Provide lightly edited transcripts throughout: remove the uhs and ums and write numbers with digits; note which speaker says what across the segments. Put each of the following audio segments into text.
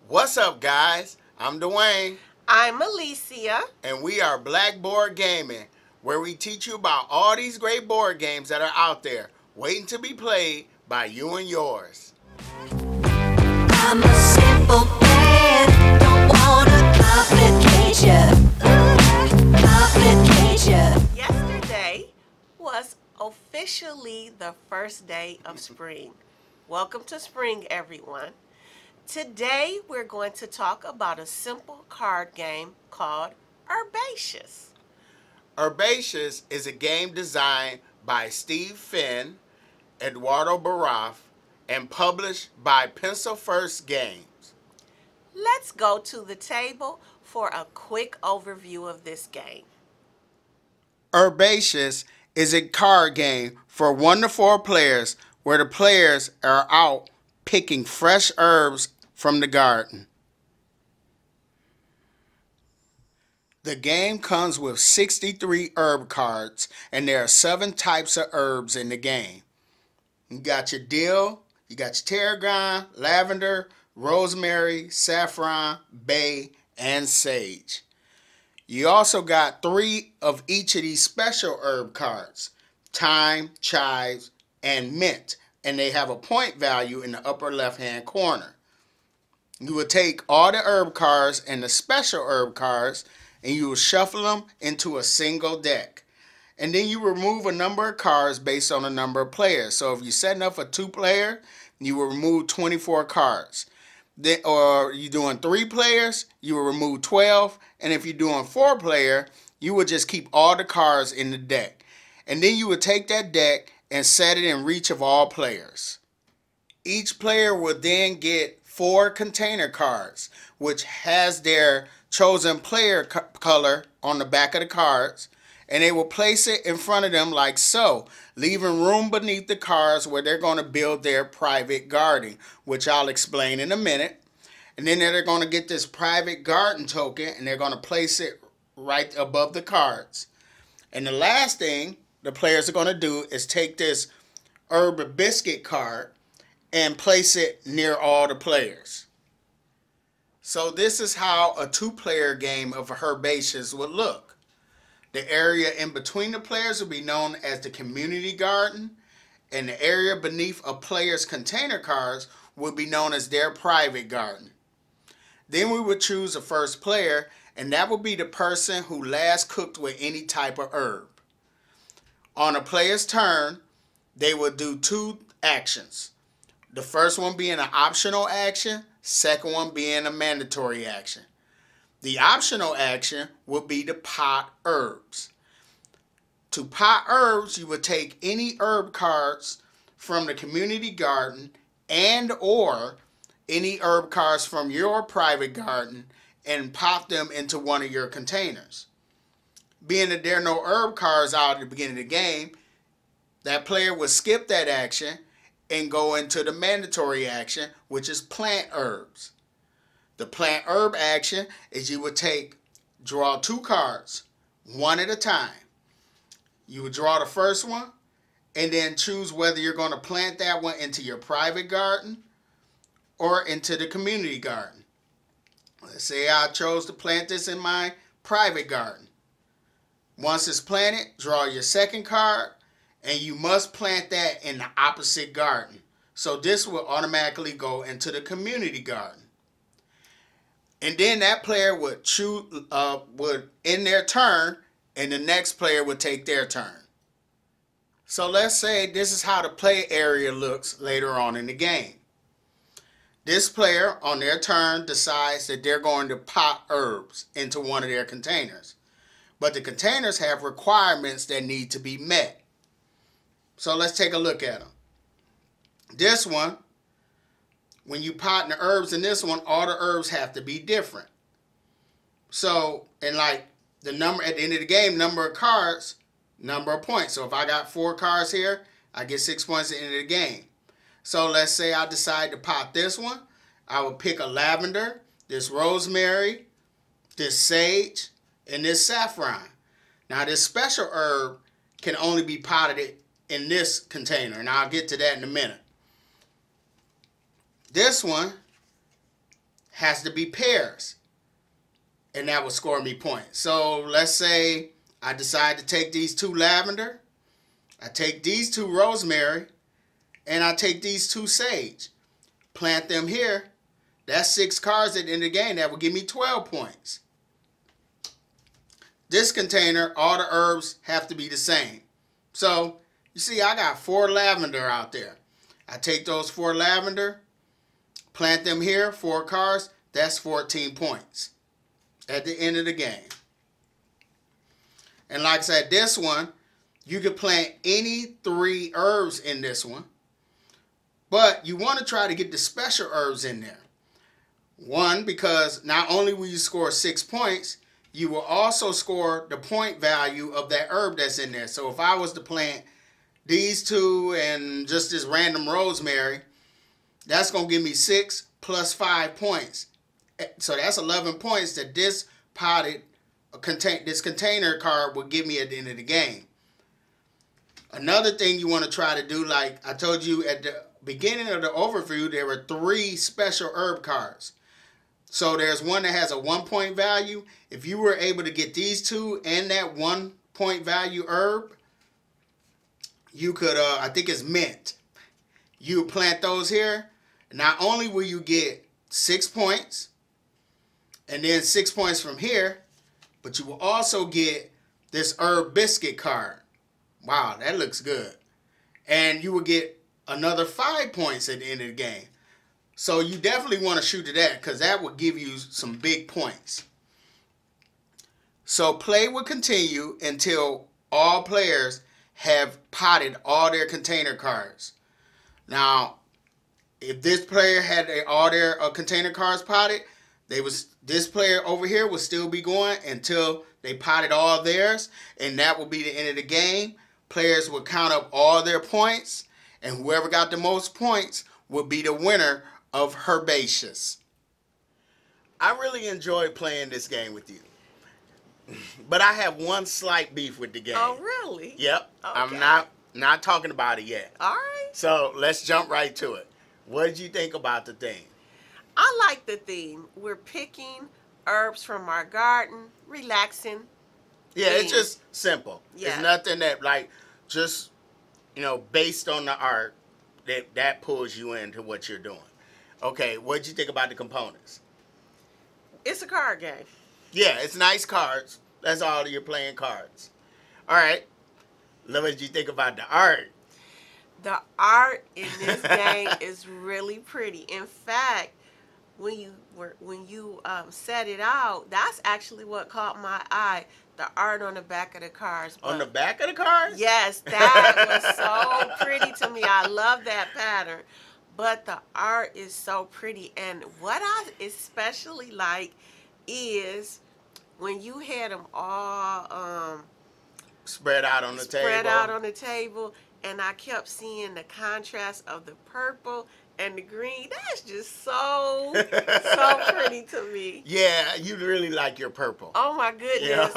Speaker 1: What's up, guys? I'm Dwayne,
Speaker 2: I'm Alicia.
Speaker 1: and we are Blackboard Gaming, where we teach you about all these great board games that are out there, waiting to be played by you and yours.
Speaker 3: I'm a simple man, don't wanna complicate ya, complicate ya.
Speaker 2: Yesterday was officially the first day of spring. Welcome to spring, everyone. Today we're going to talk about a simple card game called Herbaceous.
Speaker 1: Herbaceous is a game designed by Steve Finn, Eduardo Baraf, and published by Pencil First Games.
Speaker 2: Let's go to the table for a quick overview of this game.
Speaker 1: Herbaceous is a card game for 1 to 4 players where the players are out picking fresh herbs from the garden. The game comes with 63 herb cards, and there are 7 types of herbs in the game. You got your dill, you got your tarragon, lavender, rosemary, saffron, bay, and sage. You also got 3 of each of these special herb cards: thyme, chives, and mint, and they have a point value in the upper left-hand corner. You will take all the herb cards and the special herb cards, and you will shuffle them into a single deck. And then you remove a number of cards based on the number of players. So if you're setting up a 2-player, you will remove 24 cards. Then, or you're doing 3 players, you will remove 12. And if you're doing 4-player, you will just keep all the cards in the deck. And then you will take that deck and set it in reach of all players. Each player will then get 4 container cards, which has their chosen player color on the back of the cards, and they will place it in front of them like so, leaving room beneath the cards where they're going to build their private garden, which I'll explain in a minute. And then they're going to get this private garden token, and they're going to place it right above the cards. And the last thing the players are going to do is take this herb biscuit card and place it near all the players. So this is how a 2-player game of Herbaceous would look. The area in between the players will be known as the community garden, and the area beneath a player's container cards will be known as their private garden. Then we would choose a first player, and that would be the person who last cooked with any type of herb. On a player's turn, they will do 2 actions. The first one being an optional action, second one being a mandatory action. The optional action would be to pot herbs. To pot herbs, you would take any herb cards from the community garden and or any herb cards from your private garden and pop them into one of your containers. Being that there are no herb cards out at the beginning of the game, that player would skip that action and go into the mandatory action, which is plant herbs. The plant herb action is you would draw 2 cards, one at a time. You would draw the first one and then choose whether you're going to plant that one into your private garden or into the community garden. Let's say I chose to plant this in my private garden. Once it's planted, draw your second card, and you must plant that in the opposite garden. So this will automatically go into the community garden. And then that player would end their turn, and the next player would take their turn. So let's say this is how the play area looks later on in the game. This player on their turn decides that they're going to pot herbs into one of their containers. But the containers have requirements that need to be met. So let's take a look at them. This one, when you pot the herbs in this one, all the herbs have to be different. So, and like the number at the end of the game, number of cards, number of points. So if I got 4 cards here, I get 6 points at the end of the game. So let's say I decide to pot this one. I would pick a lavender, this rosemary, this sage, and this saffron. Now this special herb can only be potted in this container, and I'll get to that in a minute. This one has to be pairs. And that will score me points. So let's say I decide to take these 2 lavender, I take these 2 rosemary, and I take these 2 sage. Plant them here. That's 6 cards at the end of the game. That will give me 12 points. This container, all the herbs have to be the same. So, you see, I got 4 lavender out there. I take those 4 lavender, plant them here, 4 cards. That's 14 points at the end of the game. And like I said, this one, you can plant any 3 herbs in this one. But you want to try to get the special herbs in there. One, because not only will you score 6 points, you will also score the point value of that herb that's in there. So if I was to plant these 2 and just this random rosemary, that's going to give me 6 plus 5 points. So that's 11 points that this container card will give me at the end of the game. Another thing you want to try to do, like I told you at the beginning of the overview, there were 3 special herb cards. So there's one that has a 1 point value. If you were able to get these 2 and that 1 point value herb, you could, I think it's mint. You plant those here. Not only will you get 6 points, and then 6 points from here, but you will also get this herb biscuit card. Wow, that looks good. And you will get another 5 points at the end of the game. So you definitely want to shoot to that, because that will give you some big points. So play will continue until all players have potted all their container cards. Now, if this player had all their container cards potted, this player over here will still be going until they potted all theirs, and that will be the end of the game. Players will count up all their points, and whoever got the most points will be the winner of Herbaceous. I really enjoyed playing this game with you. But I have one slight beef with the game.
Speaker 2: Oh, really?
Speaker 1: Yep.
Speaker 2: Okay.
Speaker 1: I'm not talking about it yet.
Speaker 2: All right.
Speaker 1: So let's jump right to it. What did you think about the theme?
Speaker 2: I like the theme. We're picking herbs from our garden, relaxing.
Speaker 1: Yeah,
Speaker 2: theme.
Speaker 1: it's just simple.
Speaker 2: Yeah.
Speaker 1: It's nothing that, like, just, based on the art, that pulls you into what you're doing. Okay, what did you think about the components?
Speaker 2: It's a card game.
Speaker 1: Yeah, it's nice cards. That's all, you're playing cards. All right. What did you think about the art?
Speaker 2: The art in this game is really pretty. In fact, when you set it out, that's actually what caught my eye. The art on the back of the cards.
Speaker 1: On the back of the cards?
Speaker 2: Yes, that was so pretty to me. I love that pattern. But the art is so pretty. And what I especially like is when you had them all
Speaker 1: spread out on the table.
Speaker 2: Spread out on the table. And I kept seeing the contrast of the purple and the green. That's just so pretty to me.
Speaker 1: Yeah, you really like your purple.
Speaker 2: Oh my goodness.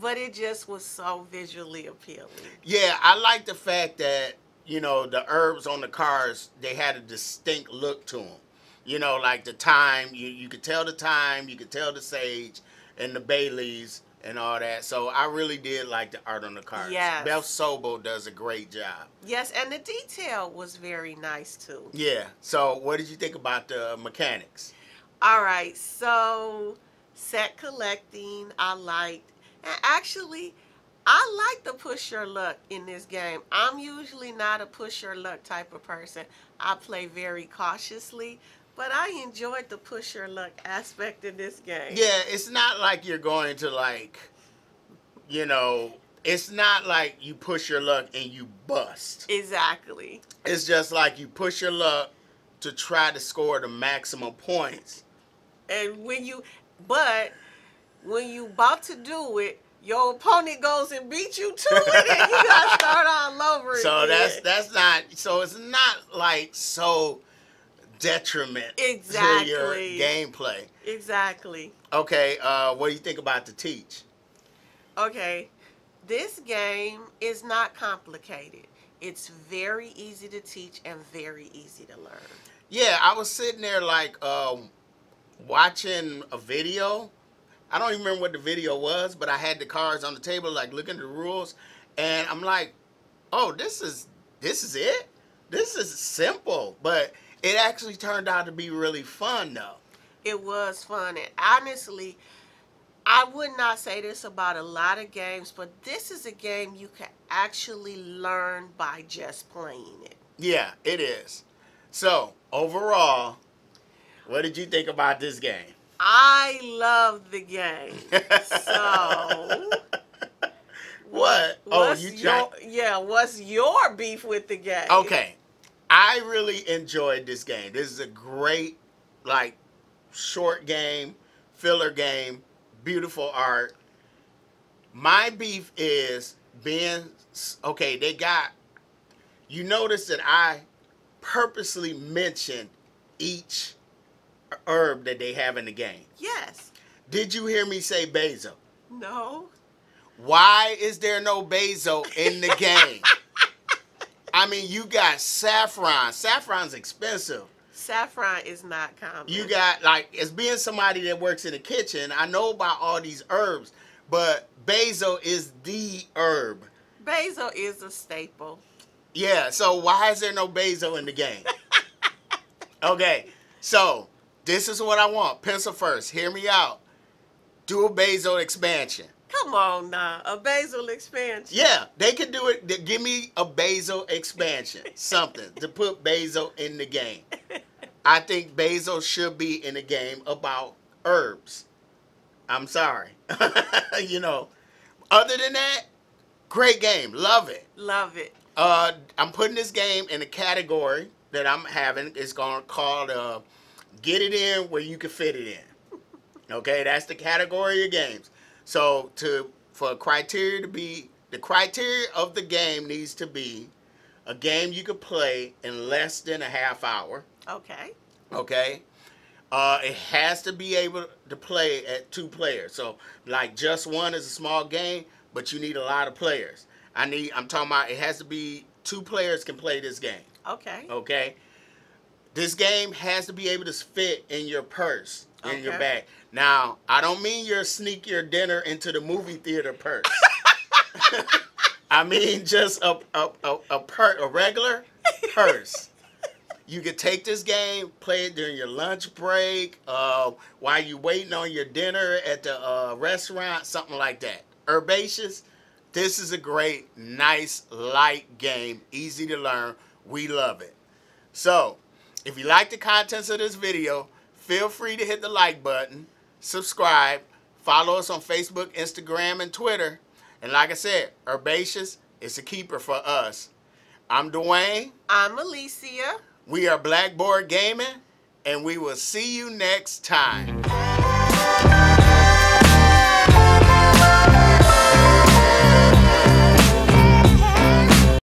Speaker 2: But it just was so visually appealing.
Speaker 1: Yeah, I like the fact that, the herbs on the cards, they had a distinct look to them. Like the thyme, you could tell the thyme, you could tell the sage and the bay leaves and all that. So I really did like the art on the cards.
Speaker 2: Yes.
Speaker 1: Beth Sobel does a great job.
Speaker 2: Yes, and the detail was very nice too.
Speaker 1: Yeah. So what did you think about the mechanics?
Speaker 2: All right. So set collecting, I liked. And actually, I like the push your luck in this game. I'm usually not a push your luck type of person. I play very cautiously. But I enjoyed the push your luck aspect in this game.
Speaker 1: Yeah, it's not like you're going to it's not like you push your luck and you bust.
Speaker 2: Exactly.
Speaker 1: It's just like you push your luck to try to score the maximum points.
Speaker 2: And when you about to do it, your opponent goes and beats you to it, and you gotta start all over
Speaker 1: so
Speaker 2: again.
Speaker 1: So it's not like so detriment
Speaker 2: exactly.
Speaker 1: to your gameplay.
Speaker 2: Exactly.
Speaker 1: Okay, what do you think about the teach?
Speaker 2: Okay, this game is not complicated. It's very easy to teach and very easy to learn.
Speaker 1: Yeah, I was sitting there like watching a video. I don't even remember what the video was, but I had the cards on the table, like looking at the rules, and I'm like, "Oh, this is it. This is simple." But it actually turned out to be really fun, though.
Speaker 2: It was fun, and honestly, I would not say this about a lot of games, but this is a game you can actually learn by just playing it.
Speaker 1: Yeah, it is. So overall, what did you think about this game?
Speaker 2: I love the game. So,
Speaker 1: What? Oh,
Speaker 2: what's
Speaker 1: you
Speaker 2: your
Speaker 1: tried.
Speaker 2: what's your beef with the game?
Speaker 1: Okay, I really enjoyed this game. This is a great, like, short game, filler game, beautiful art. My beef is being okay. They got you notice that I purposely mentioned each herb that they have in the game.
Speaker 2: Yes.
Speaker 1: Did you hear me say basil?
Speaker 2: No.
Speaker 1: Why is there no basil in the game? I mean, you got saffron. Saffron's expensive.
Speaker 2: Saffron is not common.
Speaker 1: You got, like, as being somebody that works in the kitchen, I know about all these herbs, but basil is the herb.
Speaker 2: Basil is a staple.
Speaker 1: Yeah, so why is there no basil in the game? Okay, so this is what I want. Pencil first. Hear me out. Do a basil expansion.
Speaker 2: Come on now, a basil expansion.
Speaker 1: Yeah, they can do it. Give me a basil expansion. Something to put basil in the game. I think basil should be in a game about herbs. I'm sorry. You know, other than that, great game. Love it.
Speaker 2: Love it.
Speaker 1: I'm putting this game in a category that I'm having. It's called Get It In Where You Can Fit It In. Okay, that's the category of games. So for criteria to be, the criteria of the game needs to be a game you could play in less than a half hour.
Speaker 2: Okay.
Speaker 1: Okay. It has to be able to play at 2 players. So like just one is a small game, but you need a lot of players. I'm talking about it has to be 2 players can play this game.
Speaker 2: Okay.
Speaker 1: Okay. This game has to be able to fit in your purse, in your
Speaker 2: Okay.
Speaker 1: bag. Now, I don't mean your sneak your dinner into the movie theater purse. I mean just a regular purse. You could take this game, play it during your lunch break, while you waiting on your dinner at the restaurant, something like that. Herbaceous, this is a great, nice, light game, easy to learn. We love it. So, if you like the contents of this video, feel free to hit the like button, subscribe, follow us on Facebook, Instagram, and Twitter. And like I said, Herbaceous is a keeper for us. I'm Dwayne.
Speaker 2: I'm Alicia.
Speaker 1: We are Blackboard Gaming, and we will see you next time.